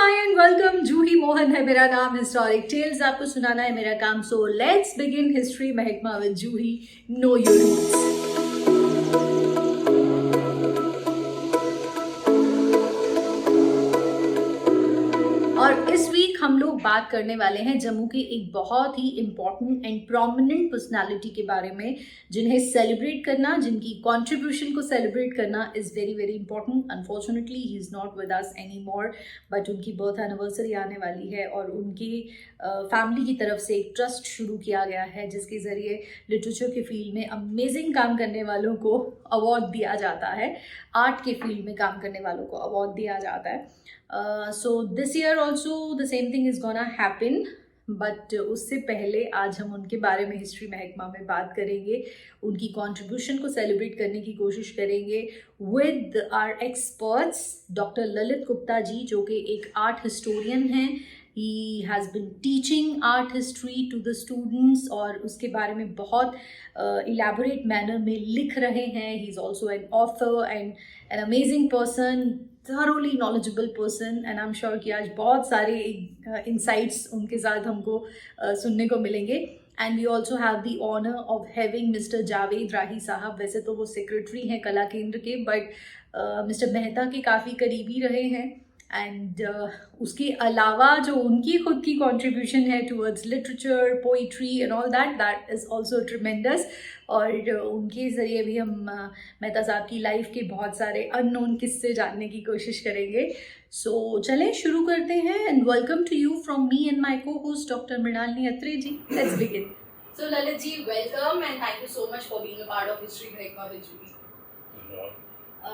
Hi and welcome. Juhi Mohan है मेरा नाम। हिस्टोरिक टेल्स आपको सुनाना है मेरा काम। सो लेट्स बिगिन हिस्ट्री महकमा with Juhi. Know your roots. और इस वीक हम लोग बात करने वाले हैं जम्मू के एक बहुत ही इम्पॉर्टेंट एंड प्रोमिनेंट पर्सनालिटी के बारे में, जिन्हें सेलिब्रेट करना, जिनकी कंट्रीब्यूशन को सेलिब्रेट करना is very very important. Unfortunately he is not with us any more, but उनकी बर्थ एनिवर्सरी आने वाली है और उनकी फैमिली की तरफ से एक ट्रस्ट शुरू किया गया है जिसके ज़रिए लिटरेचर के फील्ड में अमेजिंग काम करने वालों को अवार्ड दिया जाता है, आर्ट के फील्ड में काम करने वालों को अवार्ड दिया जाता है। So this year also the same thing is gonna happen, but उससे पहले आज हम उनके बारे में हिस्ट्री महकमा में बात करेंगे, उनकी कंट्रीब्यूशन को सेलिब्रेट करने की कोशिश करेंगे with our experts doctor Lalit Gupta ji, जो कि एक आर्ट हिस्टोरियन हैं। He has been teaching art history to the students और उसके बारे में बहुत इलेबोरेट मैनर में लिख रहे हैं। He is also an author and an amazing person, thoroughly knowledgeable person, and I'm sure कि आज बहुत सारे insights उनके साथ हमको सुनने को मिलेंगे। And we also have the honour of having mister Javed Rahi sahab. वैसे तो वो सेक्रेटरी हैं कला केंद्र के, बट मिस्टर मेहता के काफ़ी करीबी रहे हैं। एंड उसके अलावा जो उनकी खुद की कंट्रीब्यूशन है towards literature, poetry and all that is also tremendous. और उनके ज़रिए भी हम मेहता साहब की लाइफ के बहुत सारे अननोन किस्से जानने की कोशिश करेंगे। सो चलें शुरू करते हैं। And welcome to you from me and my cohost doctor Mrinalini Atre ji. Let's begin. So Lalit ji, welcome and thank you so much for being a part of History Mahekma with Juhi.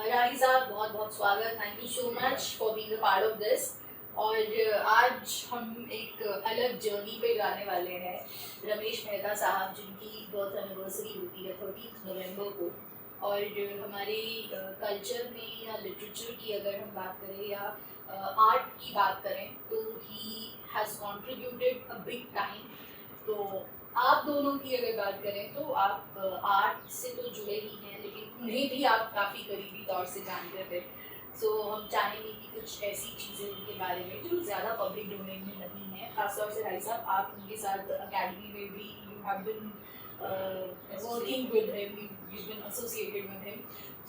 राही साहब बहुत बहुत स्वागत, thank you so much for being a part of this. और आज हम एक अलग journey पे जाने वाले हैं। रमेश मेहता साहब जिनकी बर्थ एनिवर्सरी होती है 30 नवंबर को, और हमारे कल्चर में या लिटरेचर की अगर हम बात करें या आर्ट की बात करें तो he has contributed a big time. तो आप दोनों की अगर बात करें तो आप आर्ट से तो जुड़े ही हैं, लेकिन उन्हें भी आप काफ़ी करीबी तौर से जानते थे। सो हम चाहेंगे कि कुछ ऐसी चीज़ें उनके बारे में जो ज़्यादा पब्लिक डोमेन में नहीं है, खासतौर से राही साहब आप उनके साथ अकेडमी में भी you have been working with him, you been associated with him.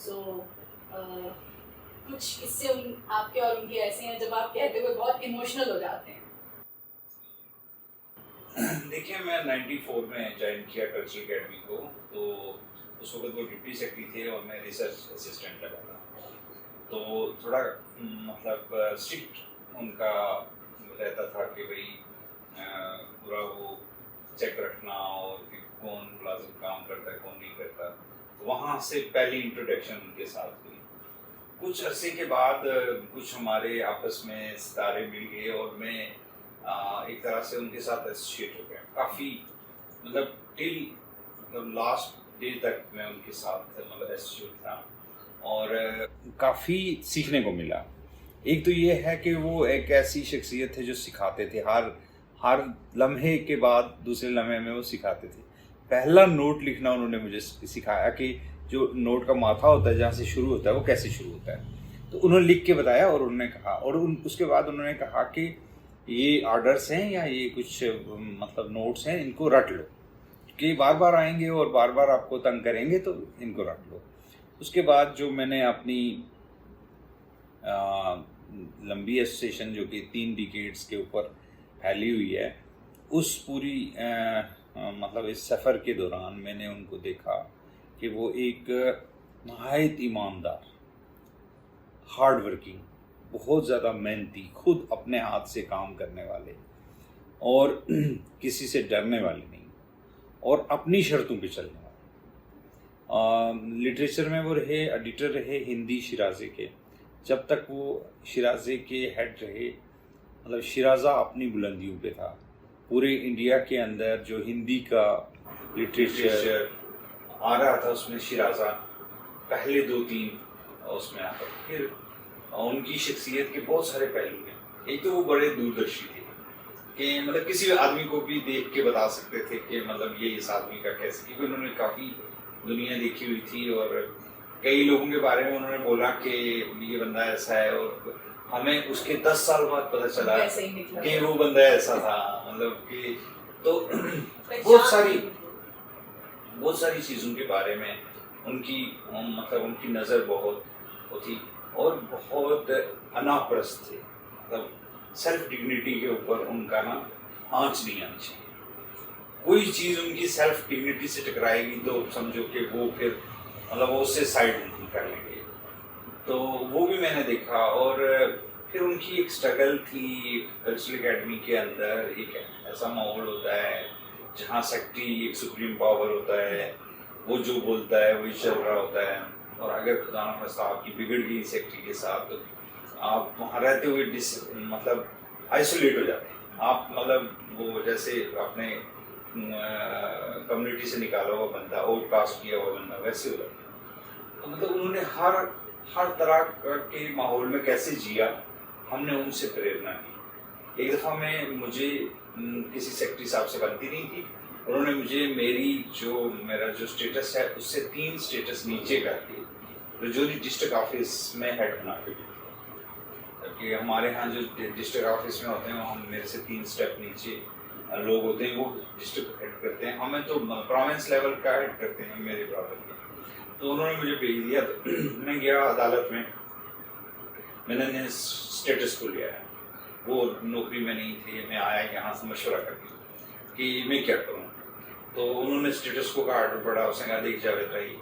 So कुछ किस्से आपके और उनके ऐसे हैं जब आप कहते हुए बहुत इमोशनल हो जाते हैं। देखिए, मैं 94 में ज्वाइन किया कल्चरल अकेडमी को, तो उस वक्त वो डिप्टी सेक्रेटरी थे और मैं रिसर्च असिस्टेंट लगा था। तो थोड़ा मतलब स्ट्रिक्ट उनका रहता था कि भाई पूरा वो चेक रखना और कि कौन मुलाजिम काम करता है कौन नहीं करता। तो वहाँ से पहली इंट्रोडक्शन उनके साथ हुई। कुछ अरसे के बाद कुछ हमारे आपस में सितारे मिल गए और मैं एक तरह से उनके साथ एसोसिएट हो गया। काफ़ी मतलब टिल लास्ट डे तक मैं उनके साथ मतलब एसोसिएट था और काफ़ी सीखने को मिला। एक तो ये है कि वो एक ऐसी शख्सियत है जो सिखाते थे, हर लम्हे के बाद दूसरे लम्हे में वो सिखाते थे। पहला नोट लिखना उन्होंने मुझे सिखाया कि जो नोट का माथा होता है, जहाँ से शुरू होता है, वो कैसे शुरू होता है। तो उन्होंने लिख के बताया और उन्होंने कहा, और उसके बाद उन्होंने कहा कि ये ऑर्डर्स हैं या ये कुछ मतलब नोट्स हैं, इनको रट लो कि बार बार आएंगे और बार बार आपको तंग करेंगे, तो इनको रट लो। उसके बाद जो मैंने अपनी लंबी एसोसिएशन जो कि 3 डिकेड्स के ऊपर फैली हुई है, उस पूरी मतलब इस सफ़र के दौरान मैंने उनको देखा कि वो एक नहायत ईमानदार, हार्ड वर्किंग, बहुत ज़्यादा मेहनती, खुद अपने हाथ से काम करने वाले और किसी से डरने वाले नहीं और अपनी शर्तों पे चलने वाले। लिटरेचर में वो रहे, एडिटर रहे हिंदी शिराज़े के। जब तक वो शिराज़े के हेड रहे, मतलब शिराज़ा अपनी बुलंदियों पे था। पूरे इंडिया के अंदर जो हिंदी का लिटरेचर आ रहा था उसमें शिराज़ा पहले 2-3 उसमें आता था। फिर उनकी शख्सियत के बहुत सारे पहलू हैं। एक तो वो बड़े दूरदर्शी थे कि मतलब किसी आदमी को भी देख के बता सकते थे कि मतलब ये इस आदमी का कैसे, क्योंकि उन्होंने काफ़ी दुनिया देखी हुई थी और कई लोगों के बारे में उन्होंने बोला कि ये बंदा ऐसा है और हमें उसके 10 साल बाद पता चला वैसे ही निकला कि वो बंदा ऐसा था, मतलब कि तो पहचान बहुत सारी चीज़ों के बारे में उनकी मतलब उनकी नज़र बहुत थी और बहुत अनापरस्त थे, मतलब सेल्फ डिग्निटी के ऊपर उनका ना आँच नहीं आनी चाहिए। कोई चीज़ उनकी सेल्फ डिग्निटी से टकराएगी तो समझो कि वो फिर मतलब वो उससे साइड कर लेंगे। तो वो भी मैंने देखा। और फिर उनकी एक स्ट्रगल थी कल्चरल एकेडमी के अंदर। एक ऐसा माहौल होता है जहाँ सेक्रेटरी एक सुप्रीम पावर होता है, वो जो बोलता है वही चल रहा होता है। और अगर खुदा न खास्ता आपकी बिगड़ गई सेक्रेटरी के साथ तो आप वहाँ रहते हुए मतलब आइसोलेट हो जाते हैं आप। मतलब वो जैसे आपने कम्युनिटी से निकाला हुआ बंदा, आउटकास्ट किया हुआ बंदा, वैसे हो जाता है। तो मतलब उन्होंने हर तरह के माहौल में कैसे जिया, हमने उनसे प्रेरणा ली। एक दफ़ा मुझे किसी सेक्रेटरी साहब से बनती नहीं थी, उन्होंने मुझे मेरा जो स्टेटस है उससे 3 स्टेटस नीचे करके रजौरी डिस्ट्रिक्ट ऑफिस में हेड बना के दिया। कि हमारे यहाँ जो डिस्ट्रिक्ट ऑफिस में होते हैं हम मेरे से 3 स्टेप नीचे लोग होते हैं, वो डिस्ट्रिक्ट हेड करते हैं। हमें तो प्रोविंस लेवल का हेड करते हैं मेरे बराबर के। तो उन्होंने मुझे भेज दिया। तो मैं गया अदालत में, मैंने स्टेटस को लिया है। वो नौकरी में नहीं थी, मैं आया यहाँ से मशवरा करके कि मैं क्या करूँ। तो उन्होंने स्टेटस को का आर्डर पड़ा, उसने कहा देख जावेद भाई,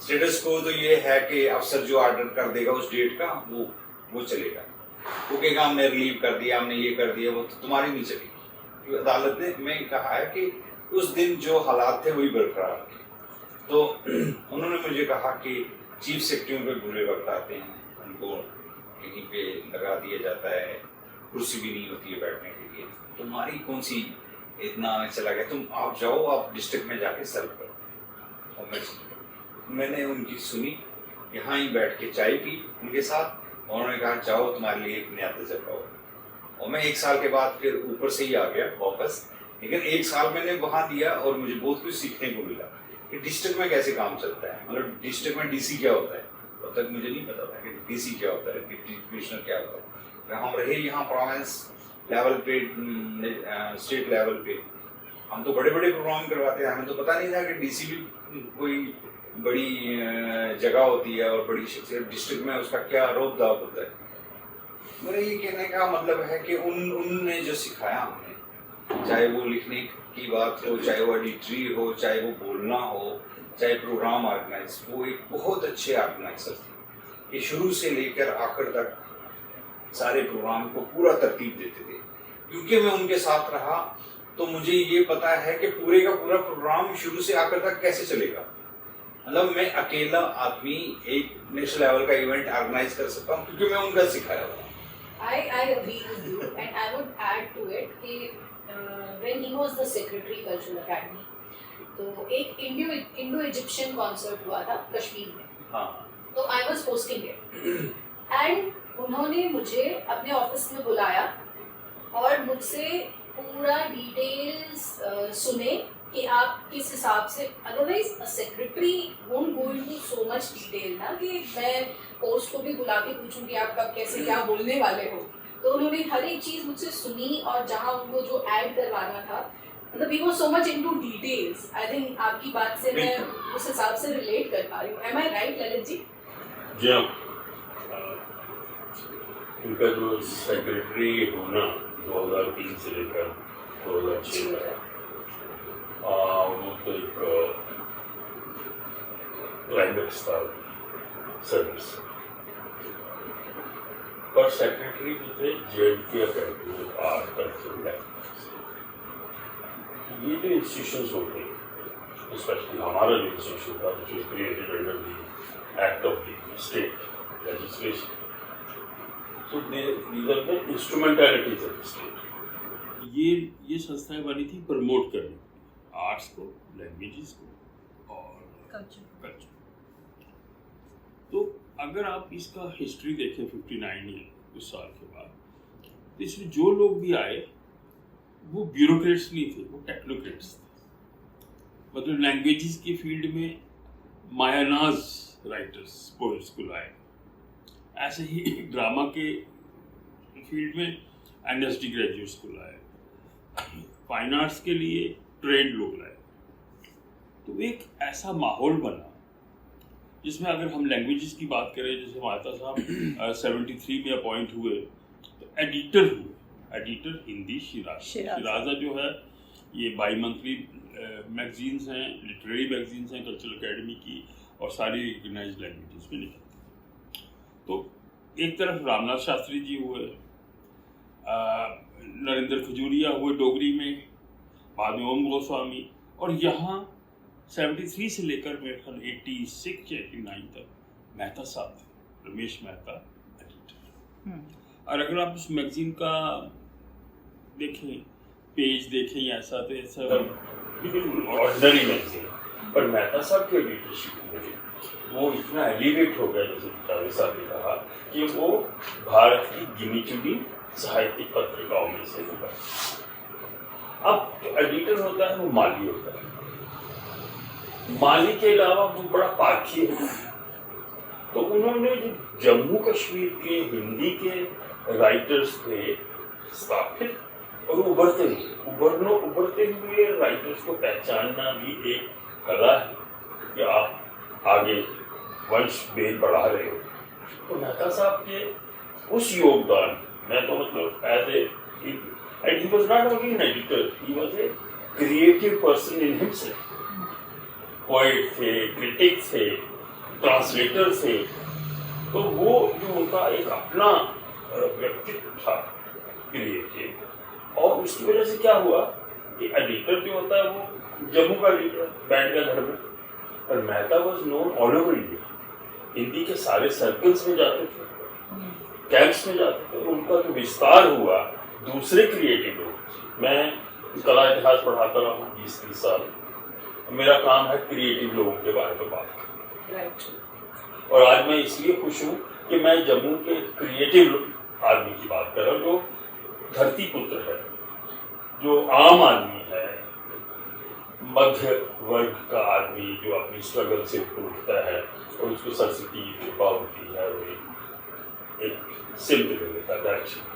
स्टेटस को तो ये है कि अफसर जो आर्डर कर देगा उस डेट का वो चलेगा। वो कहेगा हमने रिलीव कर दिया, हमने ये कर दिया, वो तो तुम्हारी नहीं चलेगी। तो अदालत ने में कहा है कि उस दिन जो हालात थे वही बरकरार रखे। तो उन्होंने मुझे कहा कि चीफ सेक्रेटरियों पे बुरे वक्त आते हैं, उनको कहीं पे लगा दिया जाता है, कुर्सी भी नहीं होती है बैठने के लिए, तुम्हारी कौन सी इतना चला गया, तुम आप जाओ, आप डिस्ट्रिक्ट में जाके सर्व करो। और मैंने उनकी सुनी, यहाँ ही बैठ के चाय पी उनके साथ, और उन्होंने कहा जाओ तुम्हारे लिए एक नया तजर्बा हो। और मैं 1 साल के बाद फिर ऊपर से ही आ गया वापस, लेकिन 1 साल मैंने वहाँ दिया और मुझे बहुत कुछ सीखने को मिला कि डिस्ट्रिक्ट में कैसे काम चलता है। मतलब डिस्ट्रिक्ट में डीसी क्या होता है, तब तक मुझे नहीं पता था कि डीसी क्या होता है, डिप्टी कमिश्नर क्या होता है। हम रहे यहाँ प्रोविंस लेवल पे, स्टेट लेवल पे, हम तो बड़े बड़े प्रोग्राम करवाते हैं, हमें तो पता नहीं था कि डीसी भी कोई बड़ी जगह होती है और बड़ी शख्सियत। डिस्ट्रिक्ट में उसका क्या रोब दाव होता है। मेरा ये कहने का मतलब है कि उनने जो सिखाया हमें, चाहे वो लिखने की बात हो, चाहे वो एडिटरी हो, चाहे वो बोलना हो, चाहे प्रोग्राम ऑर्गेनाइज, वो एक बहुत अच्छे ऑर्गेनाइजर थे कि शुरू से लेकर आखिर तक सारे प्रोग्राम को पूरा तरतीब देते थे। क्योंकि मैं उनके साथ रहा तो मुझे ये पता है कि पूरे का पूरा प्रोग्राम शुरू से आखिर तक कैसे चलेगा। मतलब मैं अकेला आदमी एक नेशनल लेवल का इवेंट ऑर्गेनाइज कर सकता हूँ क्योंकि मैं उनका सिखाया हुआ। I agree with you, and I would add to it कि when he was the secretary cultural academy, तो एक इंडो इजिप्शियन कॉन्सर्ट हुआ था कश्मीर में। हाँ। तो I was hosting it, and उन्होंने मुझे अपने ऑफिस में बुलाया और मुझसे पूरा डिटेल्स सुने कि आप किस हिसाब से, otherwise secretary won't go into so much detail ना, कि मैं पोस्ट को भी बुला के पूछूं कि आप कब कैसे क्या बोलने वाले हो। तो उन्होंने हर एक चीज़ मुझसे सुनी और जहाँ उनको जो ऐड करवाना था, मतलब we was so much into details. I think आपकी बात से मैं उस हिसाब से रिलेट कर पा रही हूँ। एम आई राइट ललित जी? जी हाँ, उनका जो सेक्रेटरी होना 2003 से लेकर 2006 तक, वो तो एक क्लाइमेक्स था सर्विस। पर सेक्रेटरी जो थे JNK अकेडमी आर्ट कल्चरल, ये जो इंस्टीट्यूशंस होते हैं, स्पेशली हमारा जो इंस्टीट्यूशन था which was created under the act of the state legislation, so these are the instrumentalities of the state. ये संस्थाएं बनी थी प्रमोट करने आर्ट्स को, लैंग्वेजेस को और कल्चर। तो अगर आप इसका हिस्ट्री देखें 59 या कुछ साल के बाद, तो इसमें जो लोग भी आए वो ब्यूरोक्रेट्स नहीं थे, वो टेक्नोक्रेट्स थे। मतलब लैंग्वेजेस की फील्ड में मायानाज राइटर्स, पोएट्स को लाए। ऐसे ही ड्रामा के फील्ड में NSD ग्रेजुएट्स को लाए, फाइन आर्ट्स के लिए ट्रेंड लोग लाए। तो एक ऐसा माहौल बना जिसमें अगर हम लैंग्वेजेस की बात करें, जैसे माता साहब 73 में अपॉइंट हुए तो एडिटर हुए, एडिटर हिंदी शिराजा जो है ये बाई मंथली मैगजीन्स हैं, लिटरेरी मैगजीन्स हैं कल्चरल एकेडमी की, और सारी रिकग्नाइज्ड लैंग्वेजेस में लिखी। तो एक तरफ रामनाथ शास्त्री जी हुए, नरेंद्र खजूरिया हुए डोगरी में, बाद में ओम गोस्वामी, और यहाँ 73 से लेकर मेरे ख्याल 86 या 89 तक मेहता साहब थे, रमेश मेहता एडिटर। और अगर आप उस मैगजीन का देखें, पेज देखें, ऐसा तो ऐसा ऑर्डिनरी मैगजीन, पर मेहता साहब की एडिटरशिप में वो इतना एलिवेट हो गया, जैसे जावेद साहब ने कहा, कि वो भारत की गिनी चुनी साहित्यिक पत्रिकाओं में से होगा। अब जो एडिटर होता है वो माली होता है, माली के अलावा वो बड़ा पाखी है। तो उन्होंने जो जम्मू कश्मीर के हिंदी के राइटर्स थे स्थापित, और उभरते हुए राइटर्स को पहचानना भी एक कला है कि आप आगे वंश बेल बढ़ा रहे हो। तो मेहता साहब के उस योगदान, मैं तो मतलब as a, and he was not only an editor, he was a creative person in himself. Poet थे, क्रिटिक थे, ट्रांसलेटर थे। तो वो जो उनका एक अपना व्यक्तित्व था क्रिएटिव, और उसकी वजह से क्या हुआ कि एडिटर जो होता है वो जम्मू का एडिटर बैठ गया घर में, और Mehta was known all over India, Hindi के सारे सर्कल्स में जाते थे, कैंप्स में जाते थे। उनका जो विस्तार हुआ दूसरे क्रिएटिव लोग, मैं कला इतिहास पढ़ाता रहा हूँ 20-30 साल, मेरा काम है क्रिएटिव लोगों के बारे में बात करना। और आज मैं इसलिए खुश हूँ कि मैं जम्मू के क्रिएटिव आदमी की बात कर रहा हूँ, जो धरती पुत्र है, जो आम आदमी है, मध्य वर्ग का आदमी, जो अपनी स्ट्रगल से उठता है और उसको सरस्वती की कृपा होती है और एक सिमट ले लेता है डायरेक्शन।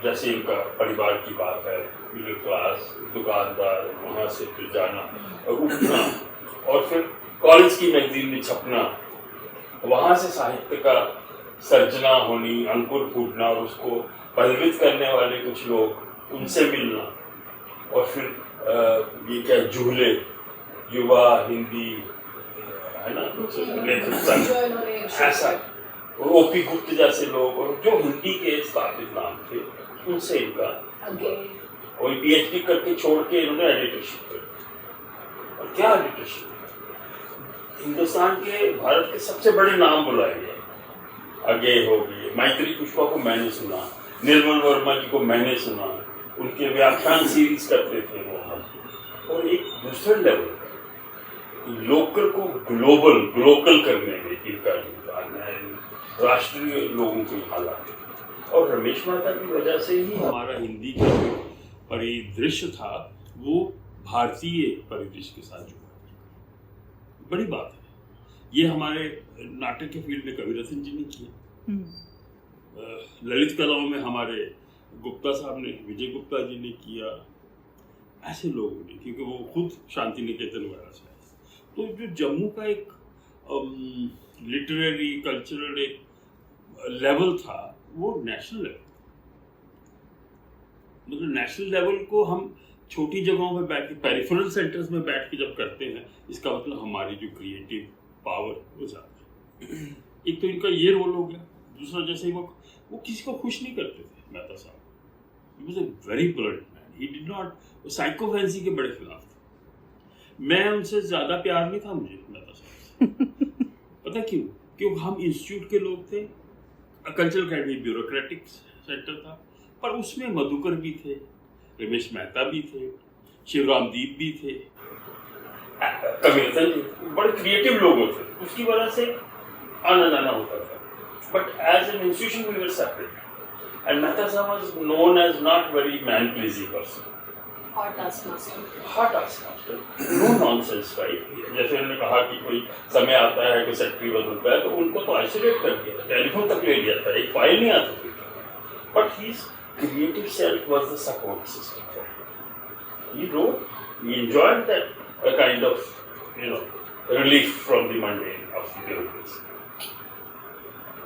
जैसे इनका परिवार की बात है, मिडिल क्लास, दुकानदार, वहाँ से फिर जाना और उठना, और फिर कॉलेज की मैगजीन में छपना, वहाँ से साहित्य का सर्जना होनी, अंकुर फूटना, और उसको परिवित करने वाले कुछ लोग, उनसे मिलना, और फिर ये क्या झूले, युवा हिंदी है ना, लेखक संघ, ऐसा, और ओपी गुप्त जैसे लोग, और जो हिंदी के स्थापित नाम थे, उनसे इनका कोई PhD करके छोड़ के इन्होंने एडिटरशिप की। और क्या एडिटरशिप, हिंदुस्तान के, भारत के सबसे बड़े नाम बुलाए गए, आगे हो गए, मैत्री पुष्पा को मैंने सुना, निर्मल वर्मा जी को मैंने सुना, उनके व्याख्यान सीरीज करते थे वो, और एक दूसरे लेवल लोकल को ग्लोकल करने में इनका योगदान है, राष्ट्रीय लोगों को यहाँ लाते। और रमेश मेहता की वजह से ही हमारा हिंदी का जो परिदृश्य था वो भारतीय परिदृश्य के साथ जुड़ा। बड़ी बात है, ये हमारे नाटक के फील्ड में कविरत्न जी ने किया, ललित कलाओं में हमारे गुप्ता साहब ने, विजय गुप्ता जी ने किया, ऐसे लोगों ने, क्योंकि वो खुद शांति निकेतन वगैरह से। तो जो जम्मू का एक लिटरेरी कल्चरल एक लेवल था, वो नेशनल लेवल, मतलब नेशनल लेवल को हम छोटी जगहों में बैठ के, पेरिफेरल सेंटर्स में बैठ के जब करते हैं, इसका मतलब हमारी जो क्रिएटिव पावर वो ज़्यादा है। एक तो इनका ये रोल हो गया, दूसरा जैसे वो किसी को खुश नहीं करते थे मेहता साहब, he was a very blunt man, he did not, वो साइकोफेंसी के बड़े खिलाफ थे। मैं उनसे ज़्यादा प्यार नहीं था मुझे मेहता साहब पता क्यों? क्योंकि हम इंस्टीट्यूट के लोग थे, कल्चरल अकेडमी ब्यूरोक्रेटिक सेंटर था, पर उसमें मधुकर भी थे, रमेश मेहता भी थे, शिवराम दीप भी थे, कविरत्न जी, बड़े क्रिएटिव लोग थे, उसकी वजह से आना जाना होता था। But as an institution we were separate, and Mehta sahab was known as not very man pleasing person, hot task master, no nonsense right. जैसे उन्होंने कहा कि कोई समय आता है कि सेक्रेटरी बदलता है तो उनको तो आइसोलेट कर दिया, टेलीफोन तक ले लिया था, एक फाइल नहीं आ सकती थी, but his creative self was the support system for him. He wrote, he enjoyed that kind of relief from the mundane of the bureaucracy.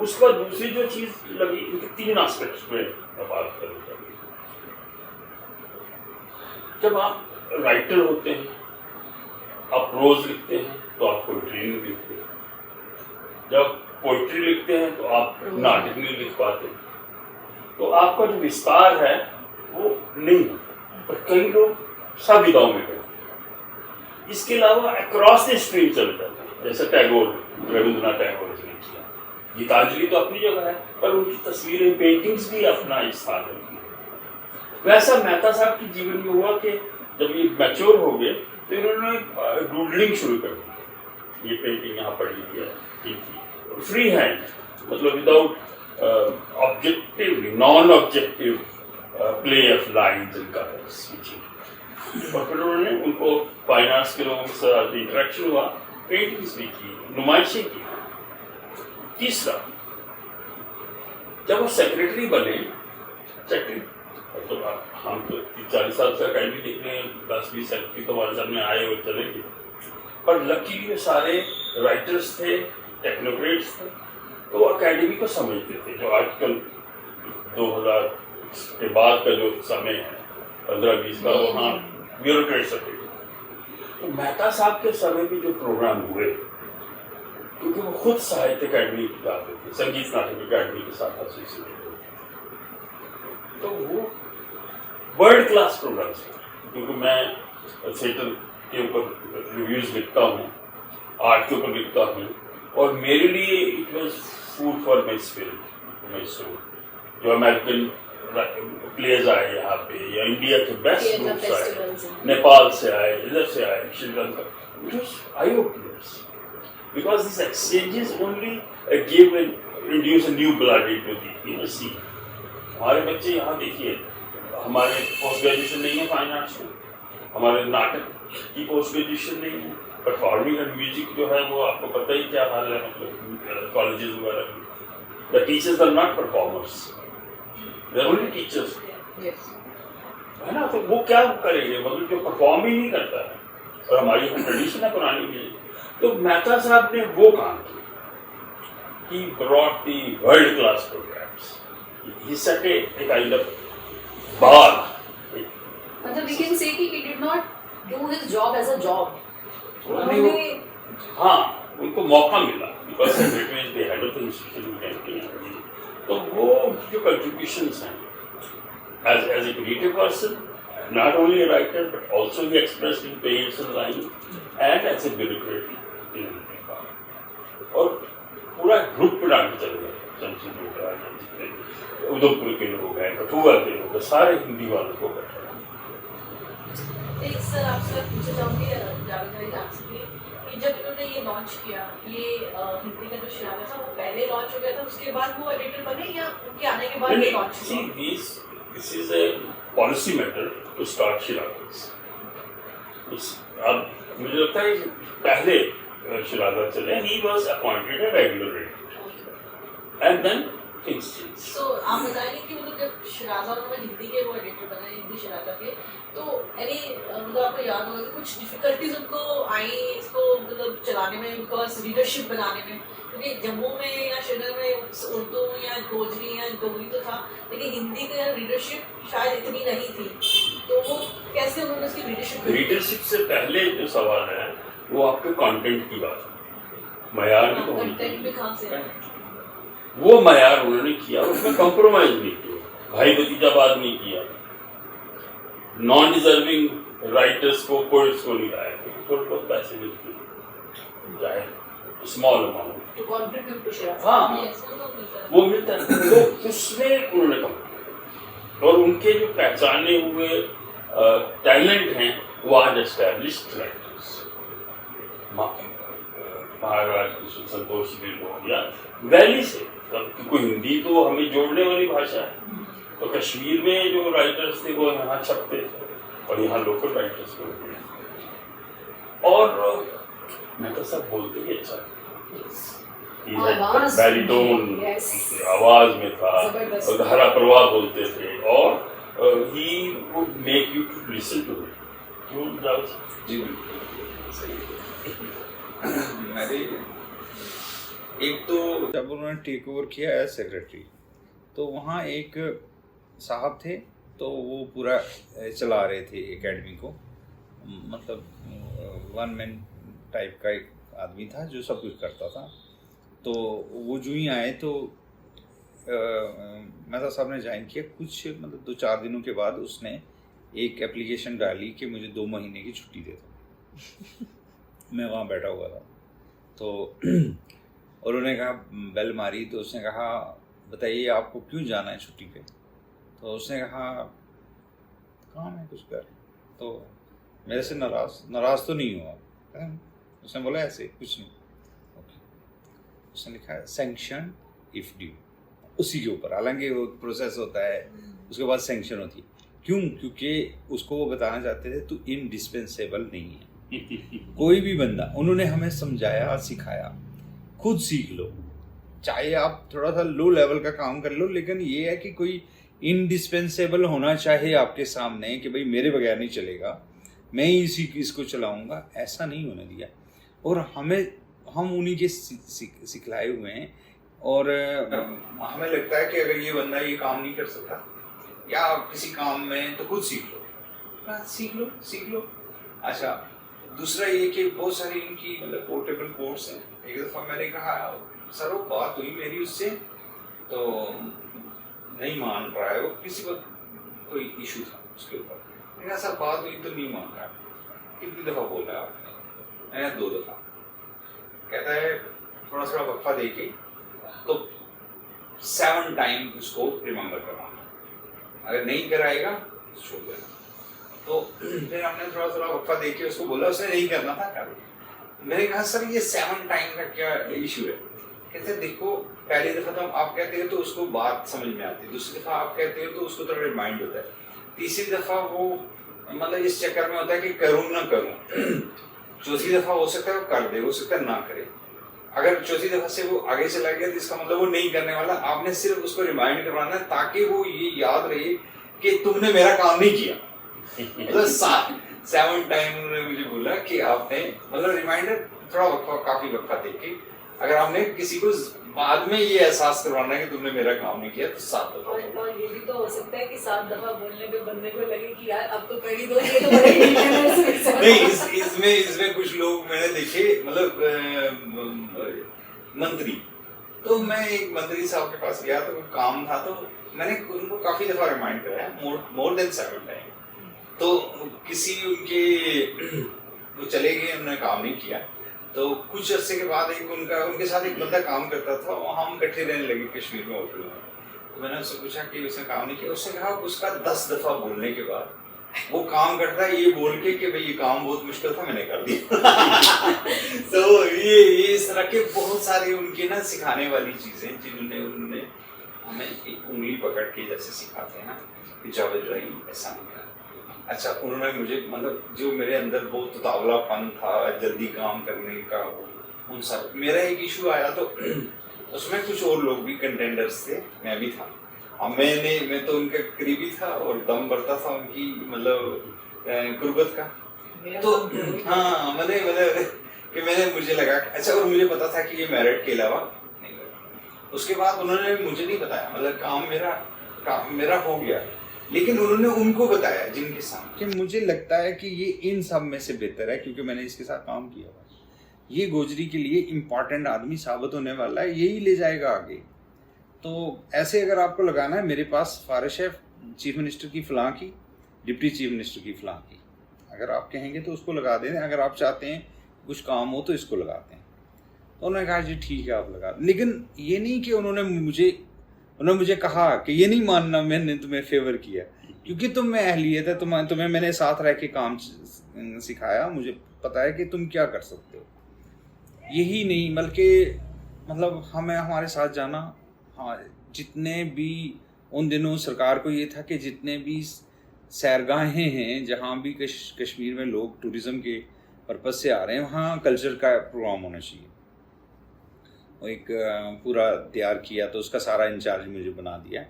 उसके बाद दूसरी जो चीज लगी, इनके 3 एस्पेक्ट्स में मैं बात करूँगा। जब आप राइटर होते हैं, आप प्रोज लिखते हैं तो आप पोइट्री नहीं लिखते, जब पोइट्री लिखते हैं तो आप नाटक नहीं लिख पाते, तो आपका जो विस्तार है वो नहीं होता, पर कई लोग सब विधाओं में करते हैं। इसके अलावा अक्रॉस द स्ट्रीम चले जाते हैं, जैसे टैगोर, रविंद्रनाथ टैगोर ने किया। गीतांजलि तो अपनी जगह है, पर उनकी तस्वीरें, पेंटिंग्स भी अपना स्थान रखी। वैसा मेहता साहब के जीवन में हुआ कि जब ये मैच्योर हो गए तो इन्होंने डूडलिंग शुरू कर दी। ये पेंटिंग यहाँ पड़ी हुई है, फ्री हैंड, मतलब without objective, non objective play of lines and colours. और फिर उन्होंने उनको फाइन आर्ट्स के लोगों के साथ इंटरेक्शन हुआ, पेंटिंग्स भी की, नुमाइशें की। तीसरा, जब वो सेक्रेटरी बने, सेक्रेटरी तो हम तो 40 साल से अकेडमी देखने 10-20 सेक्रेटरी तो हमारे सामने आए और चले गए, पर लकीली सारे राइटर्स थे, टेक्नोक्रेट्स थे, तो अकेडमी को समझते थे। जो आजकल 2000 के बाद का जो समय है 15-20 का, वहाँ ब्यूरोक्रेट्स थे। तो मेहता साहब के समय में जो प्रोग्राम हुए, क्योंकि वो खुद साहित्य अकेडमी जाते थे, संगीत नाटक अकेडमी के साथ एसोसिएटेड, तो वो वर्ल्ड क्लास प्रोग्राम्स थे। क्योंकि मैं थिएटर के ऊपर रिव्यूज लिखता हूँ, आर्ट के ऊपर लिखता हूँ, और मेरे लिए it was food for my spirit, my soul. जो अमेरिकन प्लेयर्स आए यहाँ पे, या इंडिया के बेस्ट ग्रुप्स आए, नेपाल से आए, इधर से आए, Sri Lanka, it was eye openers, because this exchanges only give and induce a new blood into the sea. हमारे बच्चे यहाँ देखिए, हमारे पोस्ट ग्रेजुएशन नहीं है फाइन आर्ट्स में, हमारे नाटक की पोस्ट ग्रेजुएशन नहीं है, परफॉर्मिंग एंड म्यूजिक जो है वो आपको पता ही क्या हाल है, मतलब कॉलेजेस वगैरह में the teachers are not performers, they are only teachers, है ना। तो वो क्या करेंगे, मतलब जो परफॉर्म ही नहीं करता है, और हमारी ट्रेडिशन है पुरानी म्यूजिक। तो मेहता साहब ने वो काम किया, he brought the world class programs, he set a kind of bar. मतलब we can say कि he did not do his job as a job. हाँ, उनको मौका मिला, because secretary is the head of the institution, तो वो जो contributions हैं, as a creative person, not only a writer but also he expressed in paints and lines, and as a bureaucrat in और पूरा ग्रुप बना के चल गए, शमशी लोग आए, उधमपुर के लोग हैं, कठुआ के लोग हैं, सारे हिंदी वालों को बैठा। एक सर आपसे पूछना चाहूँगी जावेद भाई आपसे कि जब इन्होंने ये लॉन्च किया, ये हिंदी का जो शिरागा था वो पहले लॉन्च हो गया था, उसके बाद वो एडिटर बने, या उनके आने के बाद ये लॉन्च हुआ? This is a policy matter to start शिरागास। अब मुझे लगता है पहले शिरागा चले, he was appointed a regular editor, and then things changed. So आप बताएंगे कि मतलब जब शिरागा उन्होंने हिंदी के वो एडिटर बने, हिंदी शिरागा के, तो यानी मतलब आपको याद होगा कि कुछ डिफिकल्टीज उनको आई इसको मतलब चलाने में, बिकॉज रीडरशिप बनाने में, क्योंकि जम्मू में या श्रीनगर में उर्दू या गोजरी या डोगरी तो था, लेकिन हिंदी का रीडरशिप शायद इतनी नहीं थी, तो वो कैसे उन्होंने उसकी रीडरशिप से पहले जो सवाल है वो आपके कंटेंट की बात है, मयार की तो कंटेंट भी कहाँ से है? वो मयार उन्होंने किया, उसमें कॉम्प्रोमाइज नहीं किया, भाई भतीजाबाद नहीं किया, नॉन डिजर्विंग राइटर्स को, पोइट्स को नहीं लाया, क्योंकि बहुत पैसे मिलते हैं, चाहे small amount to contribute to शिरागा, हाँ वो मिलता है, तो उसमें उन्होंने कम किया, और उनके जो पहचाने हुए टैलेंट हैं वो आज एस्टैब्लिश्ड राइटर्स, महाराज संतोष गिल या वैली से, क्योंकि हिंदी तो हमें जोड़ने वाली भाषा है, तो कश्मीर में जो राइटर्स थे वो यहाँ छपते थे, और यहाँ लोकल राइटर्स को भी। और मैं तो सब बोलते ही अच्छा आवाज बैरिटोन yes. आवाज में था जबरदस्त। और हरा प्रवाह बोलते थे और he would make you to listen to it. जी बिल्कुल सही। मेरे एक तो जब उन्होंने टेक ओवर किया एज सेक्रेटरी तो वहाँ एक साहब थे तो वो पूरा चला रहे थे एकेडमी को, मतलब वन मैन टाइप का एक आदमी था जो सब कुछ करता था। तो वो जो ही आए तो मेहता साहब ने ज्वाइन किया, कुछ मतलब 2-4 दिनों के बाद उसने एक एप्लीकेशन डाली कि मुझे 2 महीने की छुट्टी दे दो। मैं वहाँ बैठा हुआ था तो और उन्होंने कहा, बेल मारी तो उसने कहा बताइए आपको क्यों जाना है छुट्टी पे। तो उसने कहा काम है कुछ कर। तो मेरे से नाराज़ तो नहीं हुआ। उसने बोला ऐसे कुछ नहीं। ओके, उसने लिखा है सैंक्शन इफ ड्यू, उसी के ऊपर, हालांकि वो प्रोसेस होता है उसके बाद सैंक्शन होती है। क्यों? क्योंकि उसको वो बताना चाहते थे तू इनडिस्पेंसेबल नहीं है। कोई भी बंदा, उन्होंने हमें समझाया सिखाया, खुद सीख लो, चाहे आप थोड़ा सा लो लेवल का काम कर लो, लेकिन ये है कि कोई इनडिस्पेंसेबल होना चाहिए आपके सामने कि भाई मेरे बगैर नहीं चलेगा, मैं ही इसको चलाऊंगा, ऐसा नहीं होने दिया। और हम उन्हीं के सिखलाए हुए हैं। और हमें लगता है कि अगर ये बंदा ये काम नहीं कर सकता या किसी काम में तो खुद सीख लो। अच्छा, दूसरा ये कि बहुत सारी इनकी मतलब पोर्टेबल कोर्स हैं। एक दफ़ा मैंने कहा सर वो बात हुई मेरी उससे, तो नहीं मान रहा है वो, किसी को कोई इशू था उसके ऊपर। मैंने कहा सर बात हुई तो नहीं मान रहा। कितनी दफ़ा बोला है आपने? मैंने 2 दफ़ा। कहता है थोड़ा सा वक्फा देके तो 7 टाइम उसको रिमेंबर करवाना, अगर नहीं कराएगा छोड़ देना। तो फिर हमने थोड़ा सा वक्फा देके उसको बोला, उसने नहीं करना था कर। मैंने कहा सर ये 7 टाइम का क्या इशू है? कहते देखो पहली दफ़ा तो आप कहते हो तो उसको बात समझ में आती है, दूसरी दफ़ा आप कहते हो तो उसको थोड़ा रिमाइंड होता है, तीसरी दफ़ा वो मतलब इस चक्कर में होता है कि करूँ ना करूँ, चौथी दफ़ा हो सकता है वो कर दे, हो सकता है ना करे। अगर चौथी दफ़ा से वो आगे चला गया तो इसका मतलब वो नहीं करने वाला। आपने सिर्फ उसको रिमाइंड करवाना है ताकि वो ये याद रहे कि तुमने मेरा काम नहीं किया। मतलब 7 टाइम उन्होंने मुझे बोला कि आपने मतलब रिमाइंडर थोड़ा वक्फा, काफ़ी वक्फा देके अगर हमने किसी को बाद में ये एहसास करवाना है कि तुमने मेरा काम नहीं किया तो 7 दफ़ा। और ये भी तो हो सकता है कि 7 दफ़ा बोलने पे बंदे को लगे कि यार अब तो कर ही दो, ये तो बड़ा ही नहीं, इसमें कुछ लोग मैंने देखे मतलब मंत्री। तो मैं एक मंत्री साहब के पास गया तो कोई काम था, तो मैंने उनको काफ़ी दफ़ा रिमाइंड कराया, मोर देन 7 टाइम। तो किसी वो चले गए, उन्होंने काम नहीं किया। तो कुछ अर्से के बाद उनके साथ एक बंदा काम करता था, हम इकट्ठे रहने लगे कश्मीर में होटल में। तो मैंने उससे पूछा कि उसने काम नहीं किया। उसने कहा उसका 10 दफ़ा बोलने के बाद वो काम करता है ये बोल के कि भाई ये काम बहुत मुश्किल था, मैंने कर दिया। तो ये इस तरह के बहुत सारे उनके ना सिखाने वाली चीज़ें जिन्होंने उन्होंने हमें एक उंगली पकड़ के जैसे सिखाते हैं ना कि जावेद रही ऐसा नहीं है। अच्छा, उन्होंने मुझे मतलब जो मेरे अंदर बहुत उतावलापन था जल्दी काम करने का, उन सब मेरा एक इशू आया तो उसमें कुछ और लोग भी कंटेंडर्स थे, मैं भी था। और मैं तो उनके करीबी था और दम भरता था उनकी मतलब गुर्बत का। तो हाँ मतलब कि मुझे लगा अच्छा, और मुझे पता था कि ये मेरिट के अलावा नहीं लगा। उसके बाद उन्होंने मुझे नहीं बताया, मतलब काम मेरा हो गया, लेकिन उन्होंने उनको बताया जिनके सामने कि मुझे लगता है कि ये इन सब में से बेहतर है क्योंकि मैंने इसके साथ काम किया हुआ, ये गोजरी के लिए इम्पॉर्टेंट आदमी साबित होने वाला है, यही ले जाएगा आगे। तो ऐसे अगर आपको लगाना है, मेरे पास सिफारिश है चीफ मिनिस्टर की फलां की, डिप्टी चीफ मिनिस्टर की फलां की, अगर आप कहेंगे तो उसको लगा दें, अगर आप चाहते हैं कुछ काम हो तो इसको लगाते हैं। तो उन्होंने कहा जी ठीक है आप लगा, लेकिन ये नहीं कि उन्होंने मुझे कहा कि ये नहीं मानना मैंने तुम्हें फेवर किया क्योंकि तुम में अहलियत है, तुम्हें मैंने साथ रह के काम सिखाया, मुझे पता है कि तुम क्या कर सकते हो। यही नहीं बल्कि मतलब हमें हमारे साथ जाना, हाँ जितने भी उन दिनों सरकार को ये था कि जितने भी सैरगाहें हैं जहाँ भी कश्मीर में लोग टूरिज्म के पर्पज से आ रहे हैं, वहाँ कल्चर का प्रोग्राम होना चाहिए। वो एक पूरा तैयार किया, तो उसका सारा इंचार्ज मुझे बना दिया।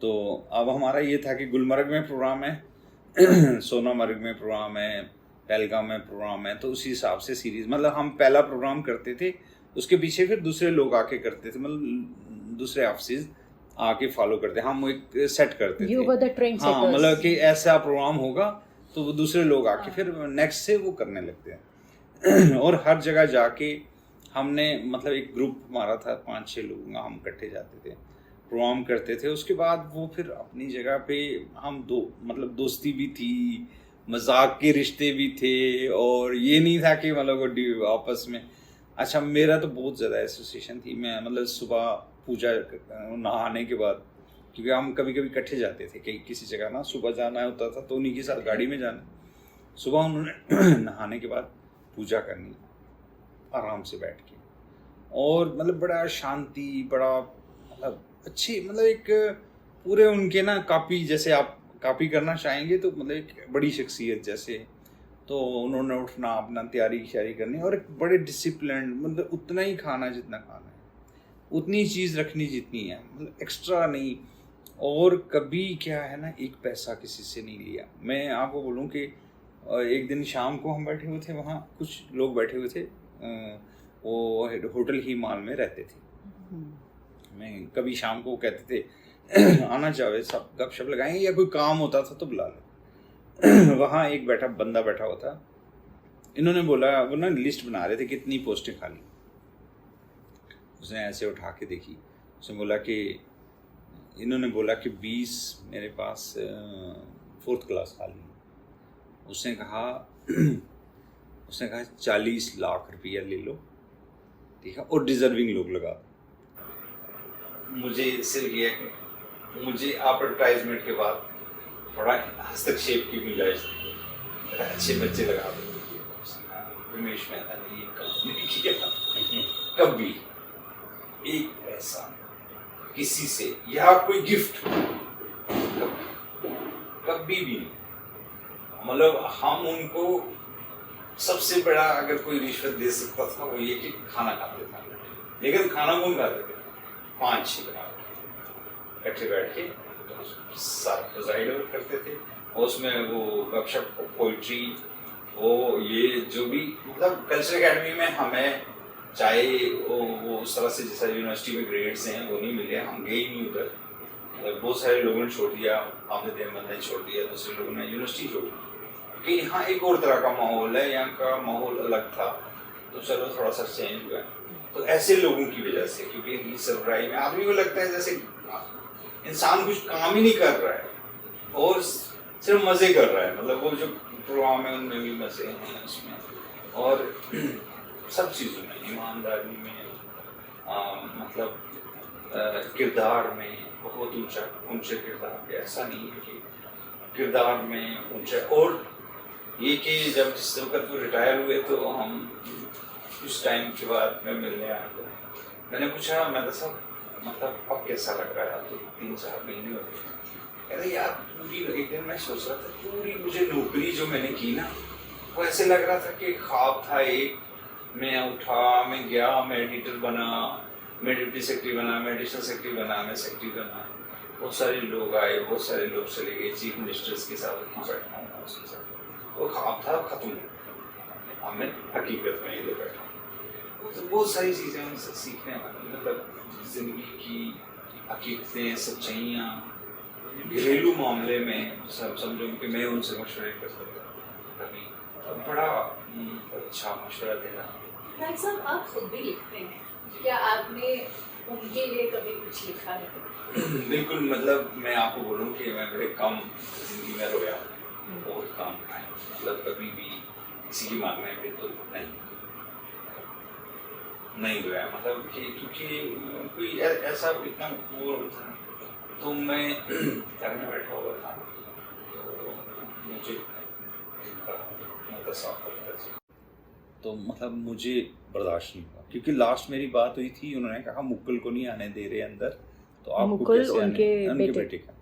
तो अब हमारा ये था कि गुलमर्ग में प्रोग्राम है, सोनामर्ग में प्रोग्राम है, पहलगाम में प्रोग्राम है, तो उसी हिसाब से सीरीज, मतलब हम पहला प्रोग्राम करते थे, उसके पीछे फिर दूसरे लोग आके करते थे, मतलब दूसरे ऑफिस आके फॉलो करते, हम एक सेट करते थे। हाँ, मतलब कि ऐसा प्रोग्राम होगा तो वो दूसरे लोग आके फिर नेक्स्ट से वो करने लगते हैं। और हर जगह जाके हमने, मतलब एक ग्रुप हमारा था 5-6 लोग, हम इकट्ठे जाते थे, प्रोग्राम करते थे। उसके बाद वो फिर अपनी जगह पे हम मतलब दोस्ती भी थी, मजाक के रिश्ते भी थे, और ये नहीं था कि मतलब आपस में। अच्छा, मेरा तो बहुत ज़्यादा एसोसिएशन थी, मैं मतलब सुबह पूजा नहाने के बाद, क्योंकि हम कभी कभी इकट्ठे जाते थे कहीं किसी जगह ना, सुबह जाना होता था तो उन्हीं के साथ गाड़ी में जाना, सुबह उन्होंने नहाने के बाद पूजा करनी आराम से बैठ के, और मतलब बड़ा शांति, बड़ा मतलब अच्छी, मतलब एक पूरे उनके ना कॉपी, जैसे आप कॉपी करना चाहेंगे तो मतलब एक बड़ी शख्सियत जैसे, तो उन्होंने उठना, अपना तैयारी करनी, और एक बड़े डिसिप्लिन, मतलब उतना ही खाना जितना खाना है, उतनी चीज़ रखनी जितनी है, मतलब एक्स्ट्रा नहीं। और कभी क्या है ना, एक पैसा किसी से नहीं लिया। मैं आपको बोलूँ कि एक दिन शाम को हम बैठे हुए थे, वहाँ कुछ लोग बैठे हुए थे, वो होटल ही माल में रहते थे। मैं कभी शाम को कहते थे आना चाहे, सब गपशप लगाएंगे, या कोई काम होता था तो बुला लो। वहाँ एक बंदा बैठा हुआ था, इन्होंने बोला, वो ना लिस्ट बना रहे थे कितनी पोस्टें खाली, उसने ऐसे उठा के देखी, उसने बोला कि, इन्होंने बोला कि 20 मेरे पास 4th क्लास खाली है। उसने कहा 40 लाख रुपया ले लो, ठीक है, और डिजर्विंग लोग लगा दो। मुझे सिर्फ ये है कि मुझे एडवर्टाइजमेंट के बाद थोड़ा हस्तक्षेप की गुंजाइश थी, अच्छे बच्चे लगा दो। रमेश मेहता ने ये काम नहीं किया था कभी, एक पैसा किसी से या कोई गिफ्ट कभी भी नहीं। मतलब हम उनको सबसे बड़ा अगर कोई रिश्वत दे सकता था वो ये कि खाना खाते था, लेकिन खाना कौन खाते थे? 5-6 इकट्ठे बैठ के साथ प्रिजाइड करते थे, और उसमें वो गपशप, पोइट्री, वो ये जो भी, मतलब कल्चरल एकेडमी में हमें चाहे वो उस तरह से जैसा यूनिवर्सिटी में ग्रेड्स हैं वो नहीं मिले, हम गए ही नहीं उधर। मतलब बहुत सारे लोगों ने छोड़ दिया, आमिर अहमद ने छोड़ दिया, दूसरे लोगों ने यूनिवर्सिटी छोड़ दी, कि यहाँ एक और तरह का माहौल है, यहाँ का माहौल अलग था, तो चलो थोड़ा सा चेंज हुआ। तो ऐसे लोगों की वजह से, क्योंकि सरबराही में आदमी को लगता है जैसे इंसान कुछ काम ही नहीं कर रहा है और सिर्फ मज़े कर रहा है, मतलब वो जो प्रोग्राम है उनमें भी मज़े हैं उसमें, और सब चीज़ों में, ईमानदारी में, मतलब किरदार में बहुत ऊंचे किरदार के, ऐसा नहीं है कि किरदार में ऊंचा। और ये कि जब जिस वक्त वो रिटायर हुए तो हम कुछ टाइम के बाद मैं मिलने आया, तो मैंने पूछा, मैं तो सब मतलब अब कैसा लग रहा है, तो 3-4 महीने हो गए। कहते यार पूरी, एक दिन मैं सोच रहा था पूरी मुझे नौकरी जो मैंने की ना, वो ऐसे लग रहा था कि ख्वाब था एक, मैं उठा, मैं गया, मैं एडिटर बना, मैं डिप्टी सेक्रेटरी बना, मैं एडिशनल सेक्रेटरी बना, मैं सेक्रेटरी बना, बहुत सारे लोग आए, बहुत सारे लोग चले गए, चीफ मिनिस्टर्स के साथ वहाँ बैठा हूँ, उसके साथ वो ख्वाब था, खत्म हो, अब मैं हकीकत में इधर बैठा हूँ। तो बहुत सारी चीज़ें उनसे सीखने वाली, मतलब ज़िंदगी की हकीकतें, सच्चाइयाँ, घरेलू मामले में सब समझो कि मैं उनसे मशवरे कर सकता कभी, बड़ा अच्छा मशवरा देना। भाई साहब, आप खुद भी लिखते हैं, क्या आपने उनके लिए कभी कुछ लिखा है? बिल्कुल, मतलब मैं आपको बोलूँ कि मैं बड़े कम जिंदगी में रोया, बहुत कम है, मतलब कभी भी किसी की मांगने पे तो नहीं रोया, मतलब कि क्योंकि कोई ऐसा इतना वो, तो मैं करने बैठा हुआ था, तो मुझे तो मतलब मुझे बर्दाश्त नहीं हुआ, क्योंकि लास्ट मेरी बात हुई थी, उन्होंने कहा मुकुल को नहीं आने दे रहे अंदर, तो आपको कैसे उनके बेटे का।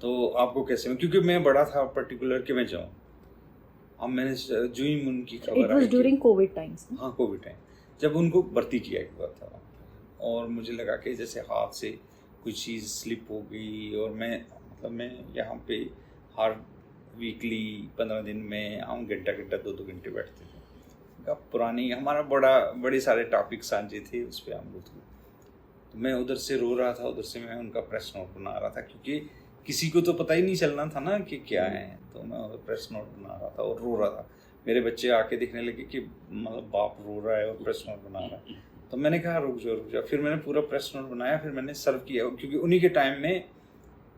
तो आपको कैसे, क्योंकि मैं बड़ा था पर्टिकुलर कि मैं जाऊँ। अब मैंने जो ही उनकी इट खबर was I during Covid times. हाँ कोविड टाइम, जब उनको भर्ती किया गया था और मुझे लगा कि जैसे हाथ से कोई चीज़ स्लिप हो गई, और मैं यहाँ पे हर वीकली 15 दिन में हम घंटा 2-2 घंटे बैठते थे। अब पुरानी हमारा बड़े सारे टॉपिक साझे थे, उस पर हम लोग, तो मैं उधर से रो रहा था, उधर से मैं उनका प्रेस नोट बना रहा था, क्योंकि किसी को तो पता ही नहीं चलना था ना कि क्या है। तो मैं प्रेस नोट बना रहा था और रो रहा था। मेरे बच्चे आके देखने लगे कि मतलब बाप रो रहा है और प्रेस नोट बना रहा है। तो मैंने कहा रुक जाओ। फिर मैंने पूरा प्रेस नोट बनाया, फिर मैंने सर्व किया, क्योंकि उन्हीं के टाइम में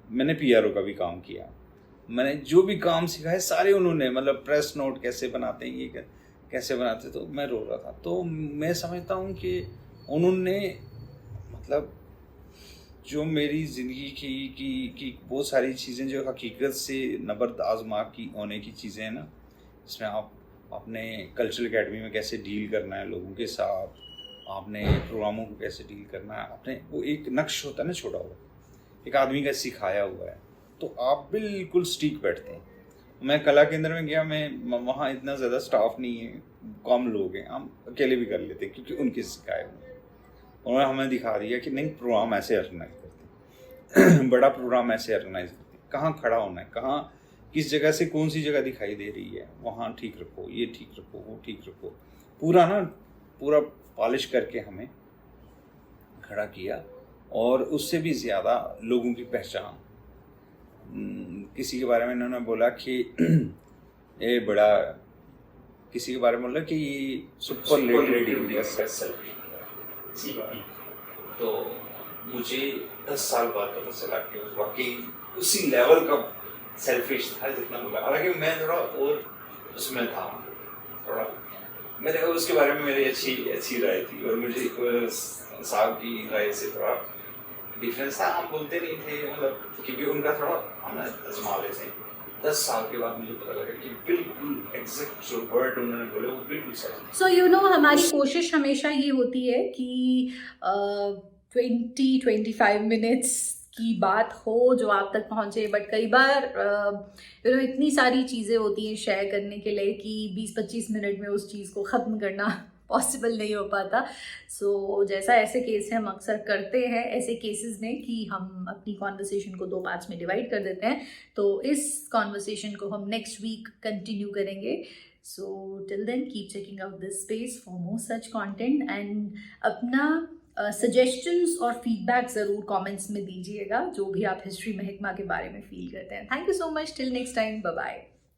मैंने PRO का भी काम किया। मैंने जो भी काम सिखाए सारे उन्होंने, मतलब प्रेस नोट कैसे बनाते हैं, ये कैसे बनाते, तो मैं रो रहा था। तो मैं समझता हूँ कि उन्होंने मतलब जो मेरी ज़िंदगी की बहुत सारी चीज़ें जो हकीकत से नबर्द आज़मा की होने की चीज़ें हैं ना, इसमें आप अपने कल्चरल एकेडमी में कैसे डील करना है लोगों के साथ, आपने प्रोग्रामों को कैसे डील करना है, आपने वो एक नक्श होता है ना छोड़ा हुआ, एक आदमी का सिखाया हुआ है, तो आप बिल्कुल स्टीक बैठते हैं। मैं कला केंद्र में गया, मैं वहाँ इतना ज़्यादा स्टाफ नहीं है, कम लोग हैं, हम अकेले भी कर लेते क्योंकि उनके सिखाए हुए। उन्होंने हमें दिखा दिया कि नहीं, प्रोग्राम ऐसे ऑर्गेनाइज करते हैं बड़ा प्रोग्राम ऐसे ऑर्गेनाइज करते हैं, कहाँ खड़ा होना है, कहाँ किस जगह से कौन सी जगह दिखाई दे रही है, वहाँ ठीक रखो, ये ठीक रखो, वो ठीक रखो, पूरा पॉलिश करके हमें खड़ा किया। और उससे भी ज़्यादा लोगों की पहचान, किसी के बारे में इन्होंने बोला कि ये बड़ा, किसी के बारे में बोला कि ये सुपरलेटिव तो मुझे 10 साल बाद पता चला कि वाकई उसी लेवल का सेल्फिश था जितना बोला। हालांकि मैं थोड़ा और उसमें था, थोड़ा मेरे उसके बारे में मेरी अच्छी राय थी, और मुझे साहब की राय से थोड़ा डिफरेंस था। हम बोलते नहीं थे, मतलब क्योंकि उनका थोड़ा हम आजमा लेते थे। 10 साल के बाद मुझे पता लगा कि बिल्कुल एग्जैक्ट जो वर्ड उन्होंने बोले वो बिल्कुल सही। सो हमारी कोशिश हमेशा ये होती है कि 20-25 मिनट्स की बात हो जो आप तक पहुँचे, बट कई बार इतनी सारी चीज़ें होती हैं शेयर करने के लिए कि 20-25 मिनट में उस चीज़ को ख़त्म करना पॉसिबल नहीं हो पाता। सो जैसा ऐसे केस है, हम अक्सर करते हैं ऐसे केसेस में कि हम अपनी कॉन्वर्सेशन को 2 पार्ट्स में डिवाइड कर देते हैं। तो इस कॉन्वर्सेशन को हम नेक्स्ट वीक कंटिन्यू करेंगे। So till then keep checking out this space for more such content, and अपना सजेशंस और फीडबैक ज़रूर कमेंट्स में दीजिएगा जो भी आप हिस्ट्री महकमा के बारे में फील करते हैं। Thank you so much, till next time, bye bye.